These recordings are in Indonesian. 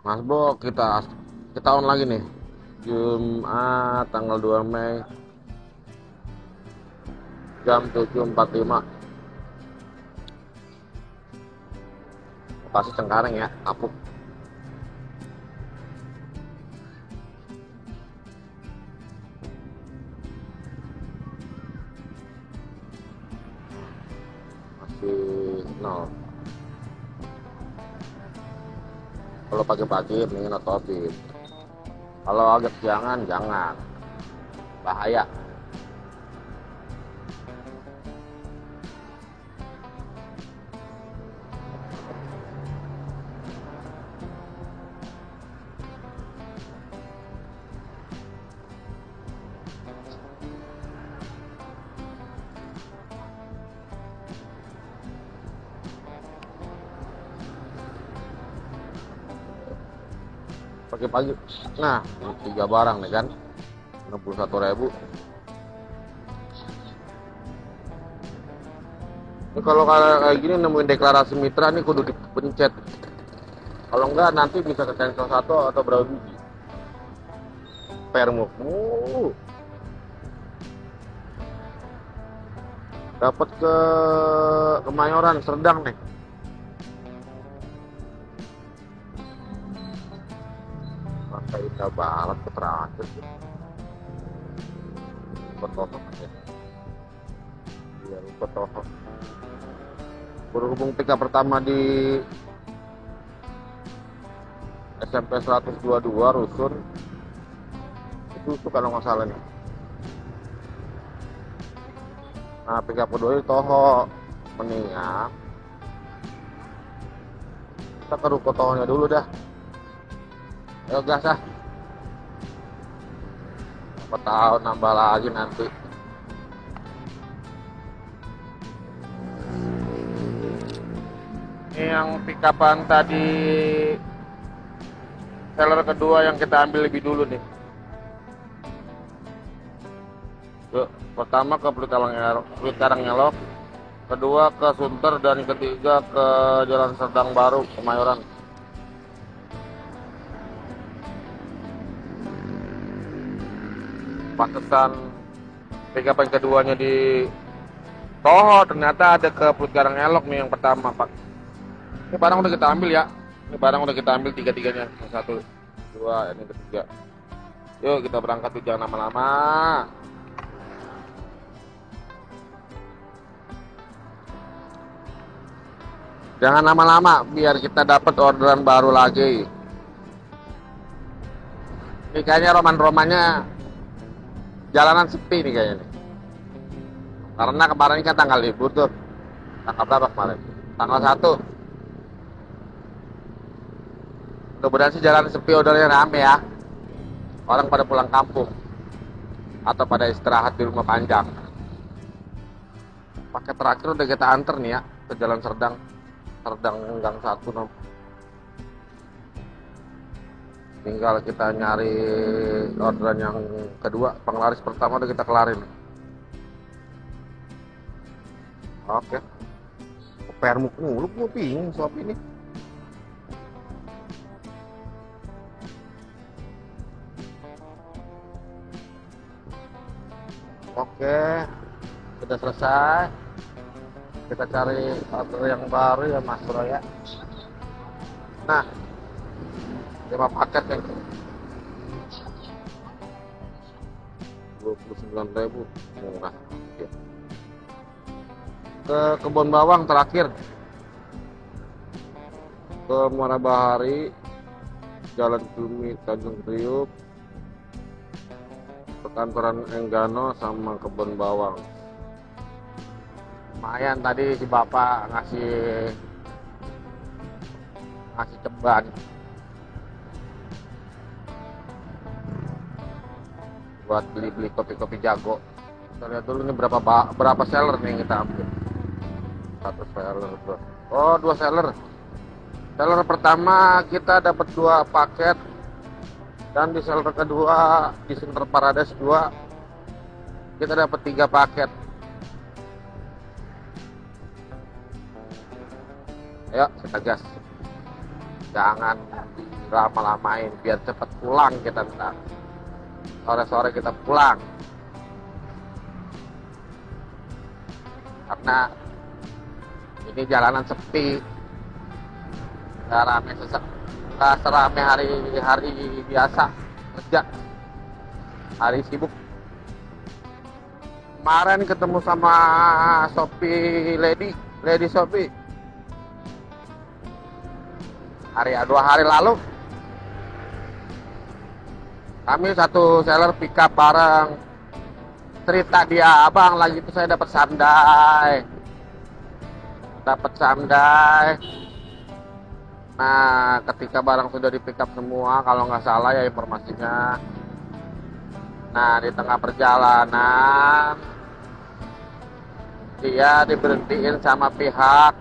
Mas Bo, kita on lagi nih. Jumat tanggal 2 Mei jam 7.45. Lokasi Cengkareng ya, Kapuk. Masih nol. Kalau pagi-pagi mendingan otobis. Kalau agak jangan. Bahaya. Pagi-pagi. Nah, ini 3 barang nih kan. 61.000. Ini kalau kayak gini nemuin deklarasi mitra nih kudu dipencet. Kalau enggak nanti bisa ke cancel satu atau berapa biji. Permuk. Dapat ke Kemayoran, Serdang nih. Pantai Indah Barat ke terakhir. Petohok ya. Iya, Petohok. Berhubung tiga pertama di SMP 122 Rusun. Itu kalau nggak salah nih. Nah, PK kedua itu Toho mendingan kita ke ruko Tohonya dulu dah. Ayo gas ah. Apa tahu nambah lagi nanti. Ini yang pikapan tadi seller kedua yang kita ambil lebih dulu nih. Pertama ke Pluit Karangelok, kedua ke Sunter, dan ketiga ke Jalan Serdang Baru, Kemayoran. Pantesan pikapan keduanya di Toho, ternyata ada ke Pluit Karangelok nih yang pertama, Pak. Ini barang udah kita ambil ya. Ini barang udah kita ambil tiga-tiganya. Satu, dua, ini ketiga. Yuk kita berangkat tuh, jangan lama-lama. Jangan lama-lama biar kita dapat orderan baru lagi. Ini kayaknya roman-romannya jalanan sepi nih kayaknya. Karena kemarin kan tanggal libur tuh. Tanggal berapa kemarin? Tanggal 1. Mudah-mudahan sih jalan sepi, ordernya rame ya. Orang pada pulang kampung atau pada istirahat di rumah panjang. Paket terakhir udah kita anter nih ya ke Jalan Serdang Gang 1. Tinggal kita nyari orderan yang kedua. Penglaris pertama udah kita kelarin. Oke. Permuk mulu, gue bingung soal ini. Oke, sudah selesai. Kita cari order yang baru ya Mas Bro ya. Nah, 5 paket nih. 29.000 murah ya. Ke Kebon Bawang terakhir, ke Muara Bahari, Jalan Cumi, Tanjung Priuk, perkantoran Enggano, sama Kebon Bawang. Lumayan tadi si bapak ngasih ceban buat beli kopi-kopi jago. Kita lihat dulu nih berapa seller nih yang kita ambil. 1 seller, oh 2 seller. Seller pertama kita dapat 2 paket, dan di seller kedua di Center Parades 2 kita dapat 3 paket. Ayo kita gas. jangan lama-lamain biar cepet pulang kita ntar. Sore-sore kita pulang karena ini jalanan sepi, nggak rame nggak serame hari biasa kerja, hari sibuk. Kemarin ketemu sama Shopee Lady Shopee dua hari lalu, kami satu seller pick up bareng. Cerita dia, abang lagi itu saya dapat sandai. Nah, ketika barang sudah di pick up semua, kalau nggak salah ya informasinya. Nah, di tengah perjalanan dia diberhentiin sama pihak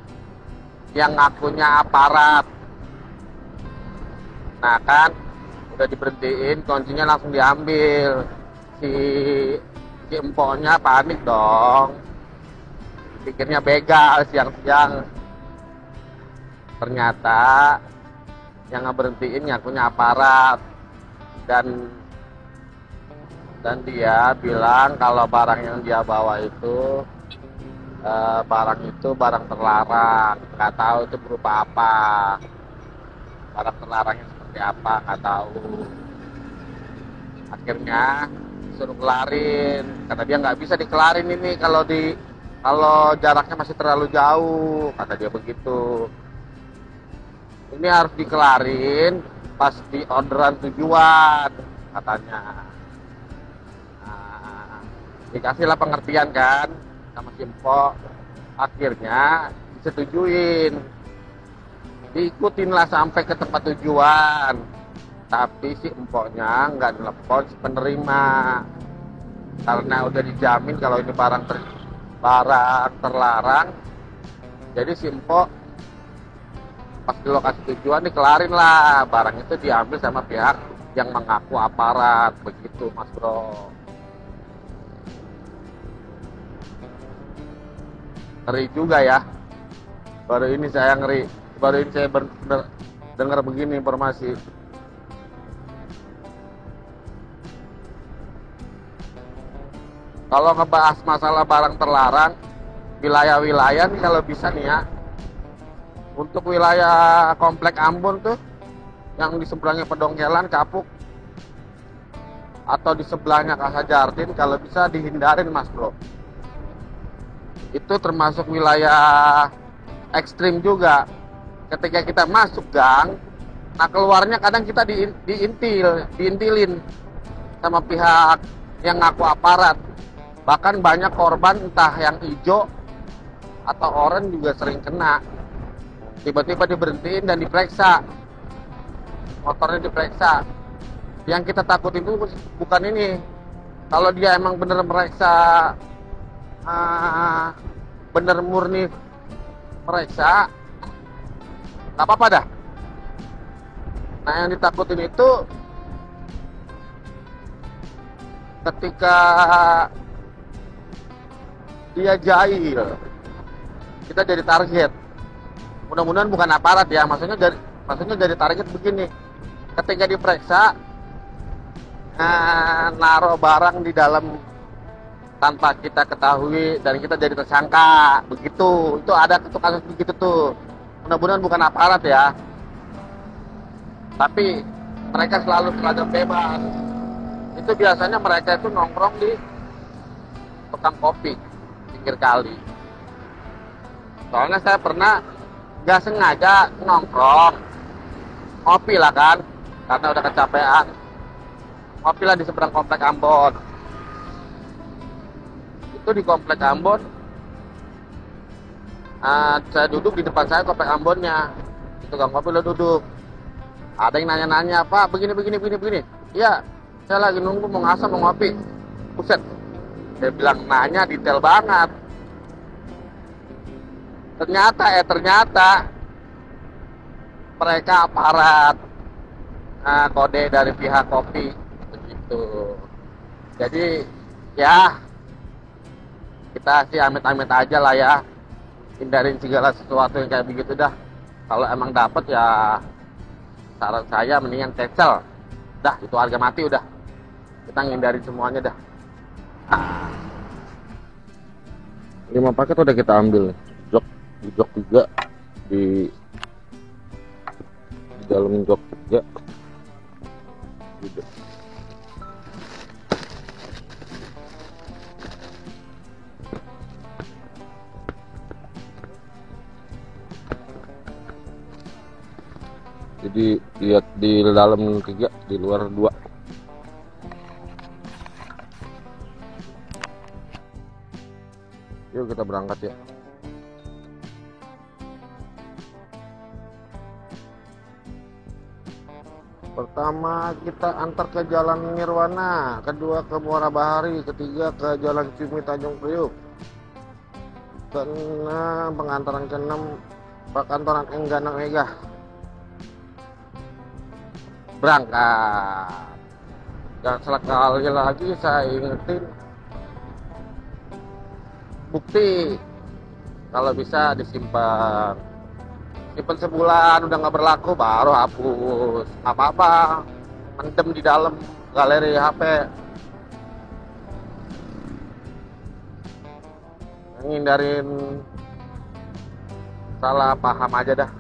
yang ngakunya aparat. Nah kan, udah diberhentiin, kuncinya langsung diambil. Si empoknya panik dong, pikirnya begal siang-siang. Ternyata yang ngeberhentiin ngakunya aparat, dan dia bilang kalau barang yang dia bawa itu barang terlarang. Nggak tahu itu berupa apa, barang terlarangnya seperti apa nggak tahu. Akhirnya suruh kelarin, karena dia nggak bisa dikelarin ini kalau jaraknya masih terlalu jauh, kata dia begitu. Ini harus dikelarin pas di orderan tujuan, katanya. Nah, dikasihlah pengertian kan sama si empok, akhirnya disetujuin, diikutin lah sampai ke tempat tujuan. Tapi si empoknya nggak telepon si penerima karena udah dijamin kalau ini barang terlarang. Jadi si empok pas di lokasi tujuan dikelarin lah, barang itu diambil sama pihak yang mengaku aparat, begitu Mas Bro. Ngeri juga ya, baru ini saya benar dengar begini informasi. Kalau ngebahas masalah barang terlarang, wilayah-wilayah nih kalau bisa nih ya, untuk wilayah Komplek Ambon tuh, yang di sebelahnya Pedongkelan, Kapuk, atau di sebelahnya Casa Jardin, kalau bisa dihindarin Mas Bro. Itu termasuk wilayah ekstrim juga. Ketika kita masuk gang, nah keluarnya kadang kita diintilin sama pihak yang ngaku aparat. Bahkan banyak korban entah yang hijau atau oranye juga sering kena. Tiba-tiba diberhentiin dan diperiksa, motornya diperiksa. Yang kita takut itu bukan ini. Kalau dia emang bener meriksa, bener murni meriksa, nggak apa-apa dah. Nah yang ditakutin itu ketika dia jahil, kita jadi target. Mudah-mudahan bukan aparat ya, maksudnya jadi target begini. Ketika diperiksa, naruh barang di dalam tanpa kita ketahui dan kita jadi tersangka, begitu. Itu ada kasus begitu tuh. Mudah-mudahan bukan aparat ya, tapi mereka selalu seragam bebas. Itu biasanya mereka itu nongkrong di tukang kopi pinggir kali. Soalnya saya pernah gak sengaja nongkrong ngopi lah kan, karena udah kecapean, ngopi lah di seberang Komplek Ambon. Itu di Komplek Ambon, saya duduk di depan saya Komplek Ambonnya, itu tukang kopi lo duduk. Ada yang nanya-nanya, Pak begini. Iya, saya lagi nunggu mau ngasih mau ngopi. Buset, dia bilang nanya detail banget. Ternyata mereka aparat, kode dari pihak kopi begitu. Jadi ya kita sih amit-amit aja lah ya, hindarin segala sesuatu yang kayak begitu dah. Kalau emang dapet ya saran saya mendingan cancel. Dah, itu harga mati udah. Kita ngindari semuanya dah. 5 paket udah kita ambil. Jok 3 di dalam jok 3. Jadi lihat di dalam 3, di luar 2. Yuk kita berangkat ya. Pertama kita antar ke Jalan Nirwana, kedua ke Muara Bahari, ketiga ke Jalan Cumi Tanjung Priuk, keenam pengantaran ke-6 perkantoran Enggana Mega. Berangkat. Dan sekali lagi saya ingetin, bukti kalau bisa disimpan. Simpan sebulan udah nggak berlaku baru hapus. Apa-apa mendem di dalam galeri HP. Ngindarin salah paham aja dah.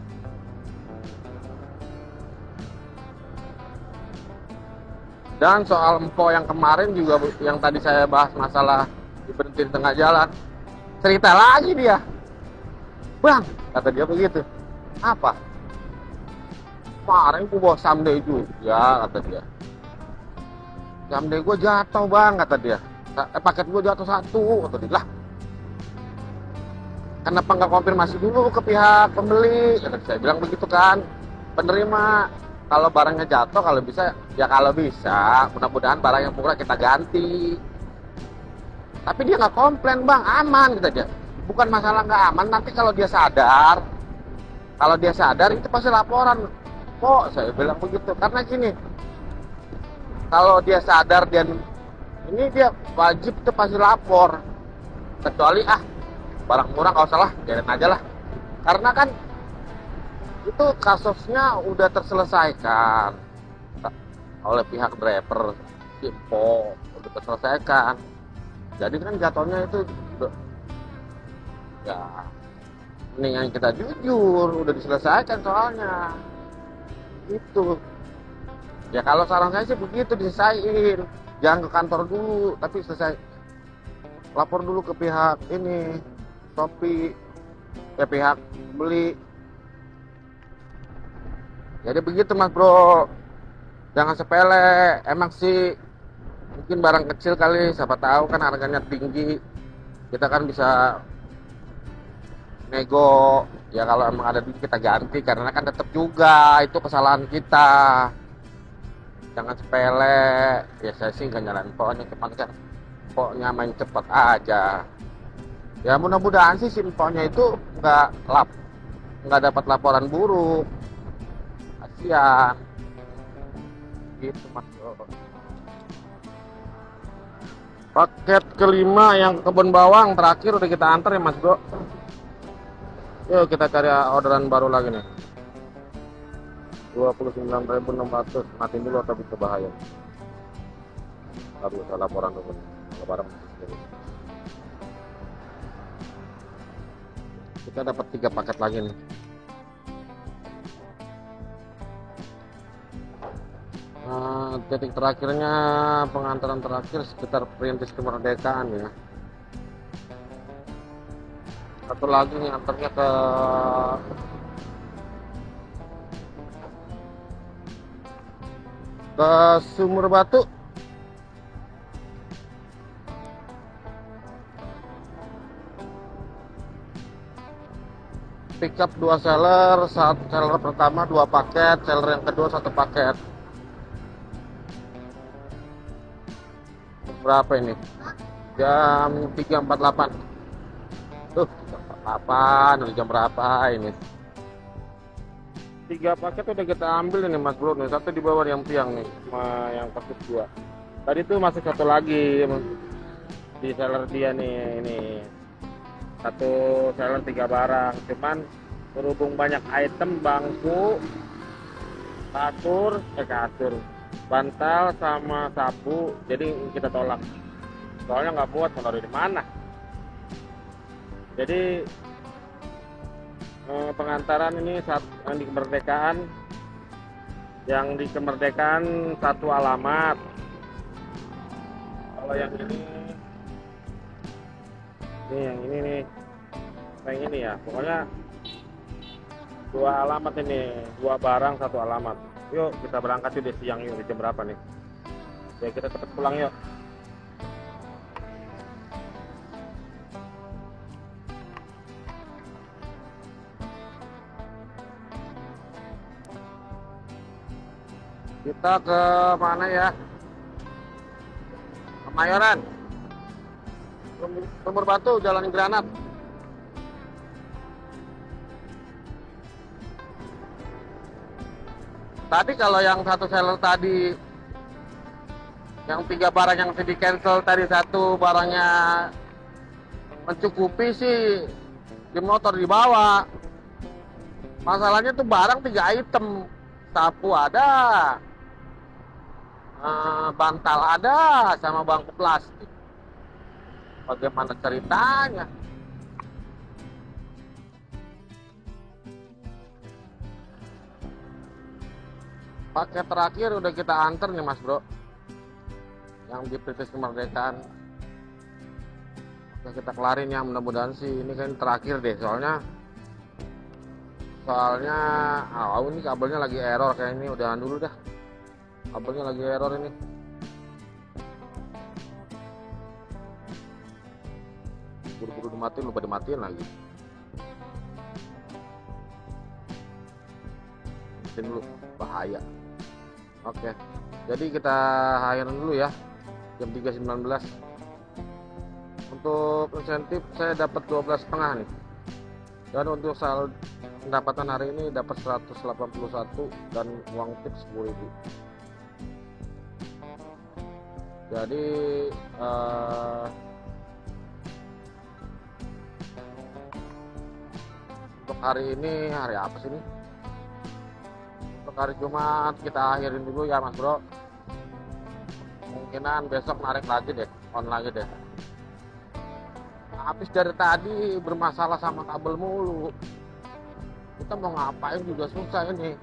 Dan soal empok yang kemarin juga, yang tadi saya bahas masalah diberhentiin tengah jalan, cerita lagi dia, bang, kata dia begitu, apa? Kemarin gue bawa someday juga, kata dia. Someday gue jatuh bang, kata dia. Paket gue jatuh 1, kata dia. Lah, kenapa nggak konfirmasi dulu ke pihak pembeli? Kata saya bilang begitu kan, penerima. Kalau barangnya jatuh, kalau bisa, ya kalau bisa, mudah-mudahan barang yang murah kita ganti. Tapi dia nggak komplain bang, aman gitu aja. Bukan masalah nggak aman, nanti kalau dia sadar itu pasti laporan. Kok saya bilang begitu, karena gini, kalau dia sadar dan ini dia wajib itu pasti lapor. Kecuali barang murah nggak usah lah, biarin aja lah. Karena kan itu kasusnya udah terselesaikan oleh pihak driver, info udah terselesaikan. Jadi kan jatuhnya itu ya mendingan kita jujur, udah diselesaikan soalnya. Itu ya kalau saran saya sih begitu, diselesain. Jangan ke kantor dulu, tapi selesai lapor dulu ke pihak ini Shopee, ke pihak beli. Jadi begitu mas bro, jangan sepele. Emang sih mungkin barang kecil kali, siapa tahu kan harganya tinggi, kita kan bisa nego. Ya kalau emang ada duit kita ganti, karena kan tetap juga itu kesalahan kita. Jangan sepele. Ya saya sih nggak nyalain pokoknya, cuman kan pokoknya main cepat aja. Ya mudah-mudahan sih si pokoknya itu nggak dapat laporan buruk. Kasian gitu mas bro. Paket kelima yang kebun bawang terakhir udah kita antar ya mas bro. Yuk kita cari orderan baru lagi nih. 29.600. Matiin dulu atau bisa bahaya. Harus ada laporan dulu. Kalau barang kita dapat 3 paket lagi nih. Titik terakhirnya pengantaran terakhir sekitar Perintis Kemerdekaan ya. Satu lagi nih antarnya ke Sumur Batu. Pickup 2 seller, seller pertama 2 paket, seller yang kedua 1 paket. Berapa ini? Jam 3.48. Tuh, jam 4.48, udah jam berapa ini? 3 paket udah kita ambil ini mas bro nih. 1 di bawah yang tiang nih, sama yang kasus 2. Tadi tuh masih 1 lagi di seller dia nih, ini 1 seller 3 barang. Cuman berhubung banyak item bangku, kasur, bantal sama sapu, jadi kita tolak. Soalnya nggak muat, mau taruh di mana. Jadi pengantaran ini saat yang di kemerdekaan satu alamat. Kalau yang ini yang ini nih, yang ini ya, pokoknya dua alamat ini, dua barang satu alamat. Yuk kita berangkat yuk, di siang yuk, di jam berapa nih? Ya kita cepet pulang yuk. Kita ke mana ya? Kemayoran, Sumur Batu, Jalan Granat. Tadi kalau yang satu seller tadi, yang 3 barang yang di cancel tadi, satu barangnya mencukupi sih, di motor dibawa. Masalahnya tuh barang 3 item, sapu ada, bantal ada, sama bangku plastik. Bagaimana ceritanya? Paket terakhir udah kita anter nih mas bro, yang di Pritis Kemerdekaan. Oke, kita kelarin ya, mudah-mudahan sih ini kan terakhir deh, soalnya ini kabelnya lagi error kayak ini. Udahan dulu dah, kabelnya lagi error ini. Buru-buru dimatiin, lupa dimatiin lagi. Matiin dulu, bahaya. Oke, jadi kita akhirin dulu ya, jam 3.19. Untuk insentif saya dapat 12,5 nih, dan untuk pendapatan hari ini dapat 181 dan uang tips 10.000. Jadi untuk hari ini, hari apa sih ini? Untuk hari Jumat kita akhirin dulu ya mas bro. Kemungkinan besok narik lagi deh, on lagi deh. Habis dari tadi bermasalah sama kabel mulu. Kita mau ngapain juga susah ini.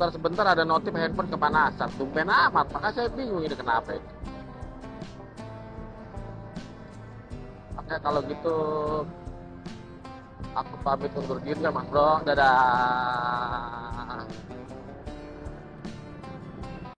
Sebentar ada notif handphone kepanasan, tumben amat. Makanya saya bingung ini kenapa ini. Oke kalau gitu aku pamit undur diri ya mas bro, dadah.